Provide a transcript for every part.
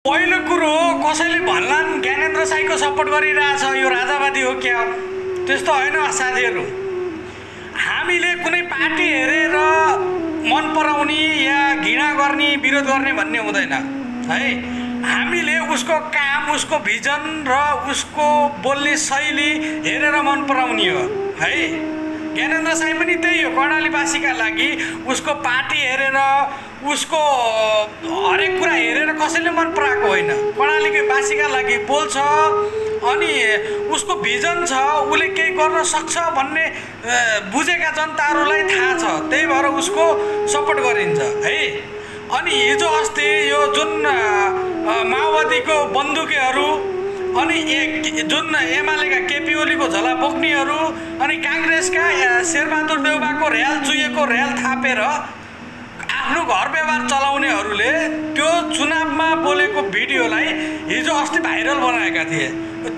पहिलो कुरो कसैले भन्लान् ज्ञानेन्द्र साईको सपोर्ट गरिरहेछ यो राजावादी हो क्या? त्यस्तो होइन साथीहरू। हामीले कुनै पार्टी हेरेर मन पराउने या घृणा गर्ने विरोध गर्ने भन्ने हुँदैन है। हामीले उसको काम, उसको भिजन र उसको बोल्ने शैली हेरेर मन पराउने हो है। ज्ञानेन्द्र साई पनि त्यही हो। कर्णालीवासीका लागि उसको पार्टी हेरेर, उसको हरेक कुरा हेरेर कसैले मन पराएको होइन। कर्णालीको वासीका लागि बोल्छ अनि उसको भिजन छ, उसले केही गर्न सक्छ भन्ने बुझेका जनताहरूलाई थाहा छ। त्यही भएर उसको सपोर्ट गरिन्छ है। अनि हिजो अस्ति यो जुन माओवादीको बन्दुकेहरू अनि जुन एमालेका केपी ओलीको झला बोक्नेहरू अनि काङ्ग्रेसका शेरबहादुर देउवाको र्याल चुहिएको र्याल थापेर आफ्नो घर व्यवहार चलाउनेहरूले त्यो चुनावमा बोलेको भिडियोलाई हिजो अस्ति भाइरल बनाएका थिए।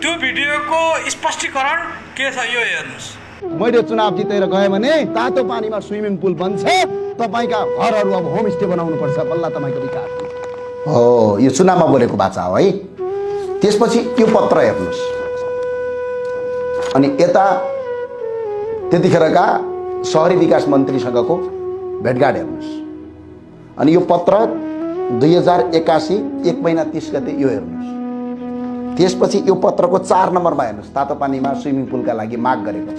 त्यो भिडियोको स्पष्टीकरण के छ यो हेर्नुहोस्। मैले चुनाव जितेर गएँ भने तातो पानीमा स्विमिङ पुल बन्छ, तपाईका घरहरू अब होमस्टे बनाउनु पर्छ, बल्ल तपाईको विकास हो। यो चुनावमा बोलेको बाचा हो है। त्यसपछि यो पत्र हेर्नुहोस् अनि यता त्यतिखेरका शहरी विकास मन्त्रीसँगको भेटघाट हेर्नुहोस् अनि यो पत्र 2081 1 महिना 30 गते यो हेर्नुहोस्। त्यसपछि यो पत्रको 4 नम्बरमा हेर्नुहोस्, तातो पानीमा स्विमिङ पुलका लागि माग गरेको छ।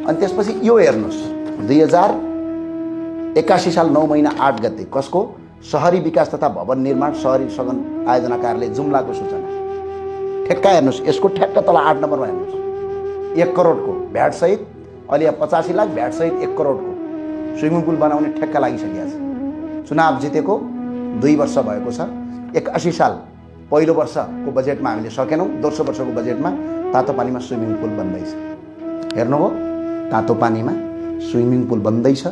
अनि त्यसपछि यो हेर्नुहोस् 2081 साल 9 महिना 8 गते कसको? शहरी विकास तथा भवन निर्माण शहरी सघन आयोजना कार्यालय जुम्लाको सूचना। ठेक्का हेर्नुहोस्, यसको ठ्याक्क तल 8 नम्बरमा हेर्नुहोस्। 1 करोडको भ्याट सहित अहिले 85 लाख भ्याट सहित 1 करोडको स्विमिङ पुल बनाउने ठेक्का लागिसकेको छ। चुनाव जितेको 2 वर्ष भएको छ। 81 साल पहिलो वर्षको बजेटमा हामीले सकेनौँ, दोस्रो वर्षको बजेटमा तातो पानीमा स्विमिङ पुल बन्दैछ। हेर्नुभयो, तातो पानीमा स्विमिङ पुल बन्दैछ,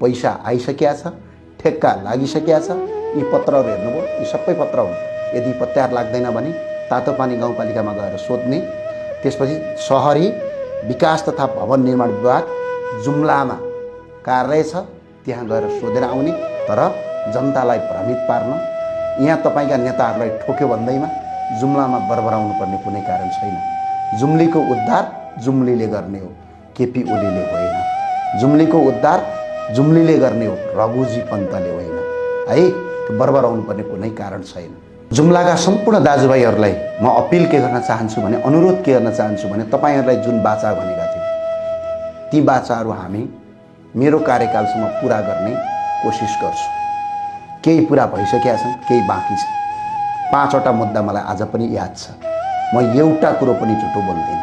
पैसा आइसकेको छ, ठेक्का लागिसकेको छ। यी पत्रहरू हेर्नुभयो, यी सबै पत्र हुन्। यदि पत्यार लाग्दैन भने तातो पानी गाउँपालिकामा गएर सोध्ने। त्यसपछि शहरी विकास तथा भवन निर्माण विभाग जुम्लामा कार्यालय छ, त्यहाँ गएर सोधेर आउने। तर जनतालाई भ्रमित पार्न, यहाँ तपाईँका नेताहरूलाई ठोक्यो भन्दैमा जुम्लामा बरबराउनु पर्ने कुनै कारण छैन। जुम्लीको उद्धार जुम्लीले गर्ने हो, केपी ओलीले होइन। जुम्लीको उद्धार जुम्लीले गर्ने हो, रघुजी पन्तले होइन है। बरबराउनु पर्ने कुनै कारण छैन। जुम्लाका सम्पूर्ण दाजुभाइहरूलाई म अपिल के गर्न चाहन्छु भने, अनुरोध के गर्न चाहन्छु भने, तपाईँहरूलाई जुन बाचा भनेका थिए ती बाचाहरू हामी मेरो कार्यकालसम्म पुरा गर्ने कोसिस गर्छु। केही पुरा भइसकेका छन्, केही बाँकी छ। 5वटा मुद्दा मलाई आज पनि याद छ। म एउटा कुरो पनि झुटो बोल्दिनँ,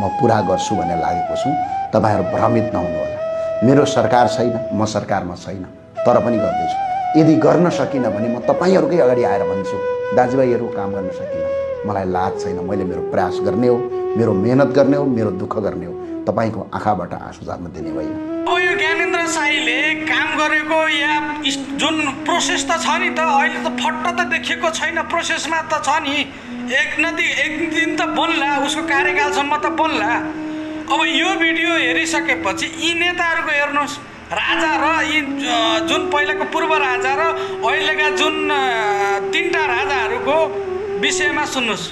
म पुरा गर्छु भन्ने लागेको छु। तपाईँहरू भ्रमित नहुनु होला। मेरो सरकार छैन, म सरकारमा छैन, तर पनि गर्दैछु। यदि गर्न सकिनँ भने म तपाईँहरूकै अगाडि आएर भन्छु, दाजुभाइहरू काम गर्न सकिनँ, मलाई लाज छैन। मैले मेरो प्रयास गर्ने हो, मेरो मेहनत गर्ने हो, मेरो दुःख गर्ने हो। तपाईँको आँखाबाट आँसु झार्न दिने होइन। अब यो ज्ञानेन्द्र साईले काम गरेको या जुन प्रोसेस त छ नि त, अहिले त फट्ट त देखिएको छैन, प्रोसेसमा त छ नि। एक दिन त बोल्ला, उसको कार्यकालसम्म त बोल्ला। अब यो भिडियो हेरिसकेपछि यी नेताहरूको हेर्नुहोस्, राजा र यी जुन पहिलाको पूर्व राजा र अहिलेका जुन 3टा राजाहरूको विषयमा सुन्नुहोस्।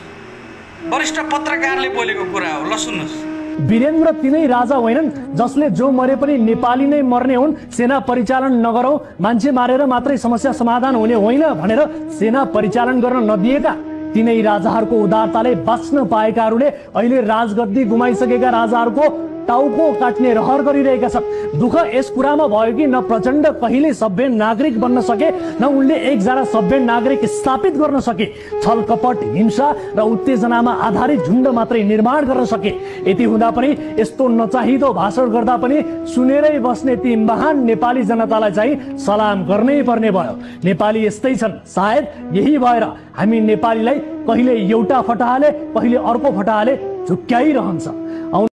वरिष्ठ पत्रकारले बोलेको कुरा हो, ल सुन्नुहोस्। वीरेन्द्र तिनै राजा होइनन् जसले जो मरे पनि नेपाली नै मर्ने हुन्, सेना परिचालन नगरौँ, मान्छे मारेर मात्रै समस्या समाधान हुने होइन भनेर सेना परिचालन गर्न नदिएका तिनै राजाहरूको उदारताले बाँच्न पाएकाहरूले अहिले राजगद्दी गुमाइसकेका राजाहरूको टाउको काट्ने रहर गरिरहेका छन्। दुःख यस कुरामा भयो कि न प्रचण्ड कहिले सभ्य नागरिक बन्न सके, न उनले एकजना सभ्य नागरिक स्थापित गर्न सके। छल कपट, हिंसा र उत्तेजनामा आधारित झुण्ड मात्रै निर्माण गर्न सके। यति हुँदा पनि, यस्तो नचाहिदो भाषण गर्दा पनि सुनेरै बस्ने ती महान नेपाली जनतालाई चाहिँ सलाम गर्नै पर्ने भयो। नेपाली यस्तै छन्। सायद यही भएर हामी नेपालीलाई कहिले एउटा फटाहाले, कहिले अर्को फटाहाले झुक्क्याइरहन्छ।